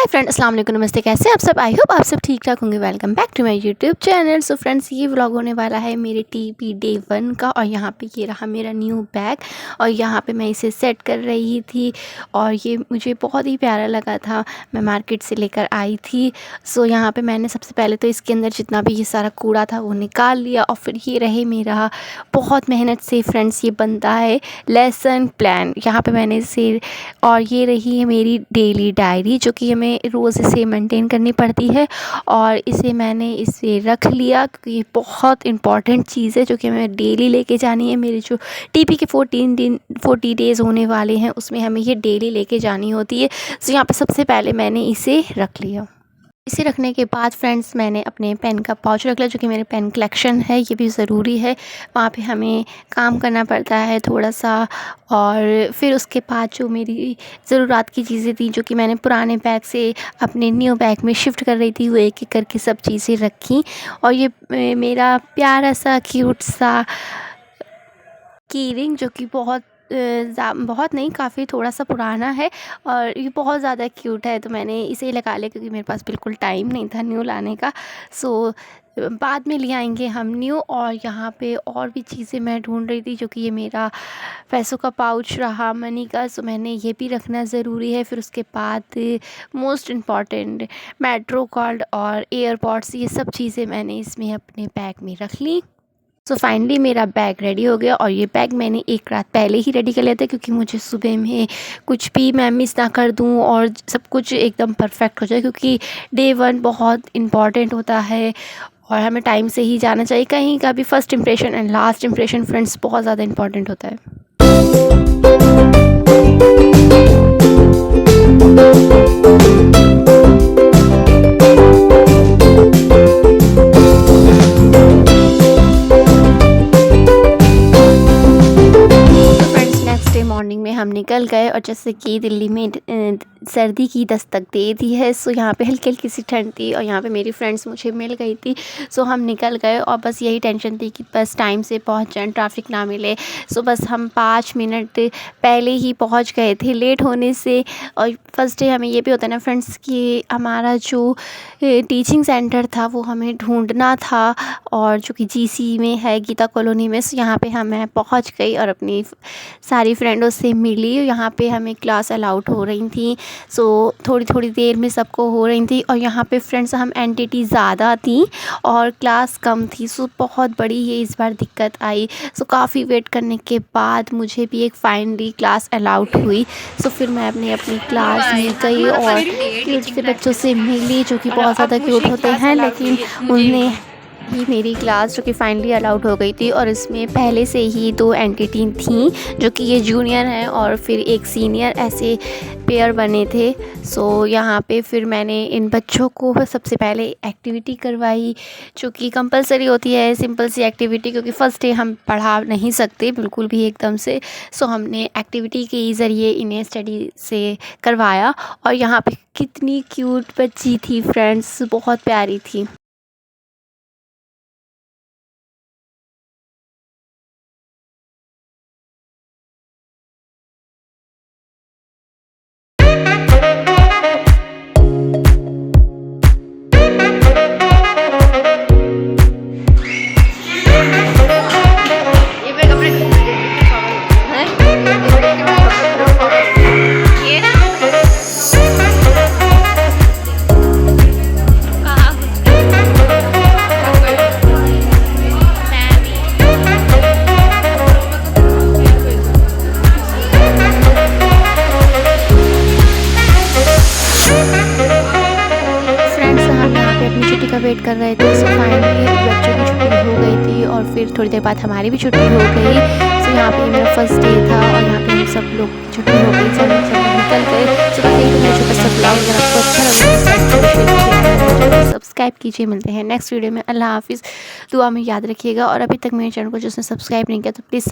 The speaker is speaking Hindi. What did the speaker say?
हाय फ्रेंड, अस्सलाम वालेकुम, नमस्ते। कैसे हैं आप सब? आई होप आप सब ठीक ठाक होंगे। Welcome back to my YouTube channel. So friends, ये व्लॉग होने वाला है मेरे टीपी डे 1 का। और यहाँ पे ये रहा मेरा न्यू बैग और यहाँ पे मैं इसे सेट कर रही थी और ये मुझे बहुत ही प्यारा लगा था। मैं मार्केट से लेकर आई थी। सो यहाँ पे मैंने सबसे पहले तो इसके अंदर जितना भी ये सारा कूड़ा था वो निकाल लिया और फिर ये रहे मेरा बहुत मेहनत से फ्रेंड्स ये बनता है लेसन प्लान। यहाँ पे मैंने इसे और ये रही है मेरी डेली डायरी जो कि हमें रोज़ इसे मेंटेन करनी पड़ती है। और इसे रख लिया क्योंकि ये बहुत इम्पॉर्टेंट चीज़ है जो कि हमें डेली लेके जानी है। मेरे जो टीपी के 40 डेज़ होने वाले हैं उसमें हमें ये डेली लेके जानी होती है। तो यहाँ पे सबसे पहले मैंने इसे रख लिया। इसे रखने के बाद फ्रेंड्स मैंने अपने पेन का पाउच रख लिया जो कि मेरे पेन कलेक्शन है। ये भी ज़रूरी है, वहाँ पे हमें काम करना पड़ता है थोड़ा सा। और फिर उसके बाद जो मेरी ज़रूरत की चीज़ें थी जो कि मैंने पुराने बैग से अपने न्यू बैग में शिफ्ट कर रही थी, वो एक एक करके सब चीज़ें रखी। और ये मेरा प्यारा सा क्यूट सा की रिंग जो कि बहुत नहीं, काफ़ी थोड़ा सा पुराना है और ये बहुत ज़्यादा क्यूट है, तो मैंने इसे लगा लिया क्योंकि मेरे पास बिल्कुल टाइम नहीं था न्यू लाने का। सो बाद में ले आएंगे हम न्यू। और यहाँ पे और भी चीज़ें मैं ढूंढ रही थी जो कि ये मेरा पैसों का पाउच रहा मनी का, सो मैंने ये भी रखना ज़रूरी है। फिर उसके बाद मोस्ट इम्पॉर्टेंट मेट्रो कार्ड और एयरपॉड्स, ये सब चीज़ें मैंने इसमें अपने बैग में रख ली। सो फाइनली मेरा बैग रेडी हो गया और ये बैग मैंने एक रात पहले ही रेडी कर लिया था क्योंकि मुझे सुबह में कुछ भी मैं मिस ना कर दूं और सब कुछ एकदम परफेक्ट हो जाए, क्योंकि डे 1 बहुत इम्पॉर्टेंट होता है और हमें टाइम से ही जाना चाहिए। कहीं का भी first impression and last impression friends बहुत ज़्यादा इम्पॉर्टेंट होता है। मॉर्निंग में हम निकल गए और जैसे कि दिल्ली में सर्दी की दस्तक दे दी है, सो यहाँ पे हल्की हल्की सी ठंड थी और यहाँ पे मेरी फ्रेंड्स मुझे मिल गई थी। सो हम निकल गए और बस यही टेंशन थी कि बस टाइम से पहुँच जाएं, ट्रैफिक ना मिले। सो बस हम 5 मिनट पहले ही पहुँच गए थे लेट होने से। और फर्स्ट डे हमें ये भी होता है ना फ्रेंड्स कि हमारा जो टीचिंग सेंटर था वो हमें ढूंढना था और जो कि GC में है, गीता कॉलोनी में। सो यहाँ पे मैं पहुँच गई और अपनी सारी फ्रेंडों से मिली। यहाँ पे हमें क्लास अलाउड हो रही थी, सो थोड़ी थोड़ी देर में सबको हो रही थी। और यहाँ पे फ्रेंड्स हम एंटिटी ज़्यादा थी और क्लास कम थी, सो बहुत बड़ी ये इस बार दिक्कत आई। सो काफ़ी वेट करने के बाद मुझे भी एक फाइनली क्लास अलाउड हुई। सो फिर मैं अपनी क्लास में गई और क्यूट से बच्चों से मिली जो कि बहुत ज़्यादा क्यूट होते हैं, लेकिन उन्हें ही मेरी क्लास जो कि फाइनली अलाउड हो गई थी। और इसमें पहले से ही 2 एंटिटी थी जो कि ये जूनियर हैं और फिर एक सीनियर, ऐसे पेयर बने थे। सो यहाँ पे फिर मैंने इन बच्चों को सबसे पहले एक्टिविटी करवाई जो कि कंपलसरी होती है, सिंपल सी एक्टिविटी, क्योंकि फ़र्स्ट डे हम पढ़ा नहीं सकते बिल्कुल भी एकदम से। सो हमने एक्टिविटी के ज़रिए इन्हें स्टडी से करवाया। और यहाँ पे कितनी क्यूट बच्ची थी फ्रेंड्स, बहुत प्यारी थी। का वेट कर रहे थे। सो फाइनली बच्चों की छुट्टी हो गई थी और फिर थोड़ी देर बाद हमारी भी छुट्टी हो गई। सो यहाँ पे मेरा फर्स्ट डे था और यहाँ पे हम सब लोग की छुट्टी हो गई, सब निकल गए। सो बस यही मेरा छोटा सा ब्लॉग, अगर आपको अच्छा लगे सब्सक्राइब कीजिए। मिलते हैं नेक्स्ट वीडियो में। अल्लाह हाफिज़। दुआ में याद रखिएगा और अभी तक मेरे चैनल को जिसने सब्सक्राइब नहीं किया तो प्लीज़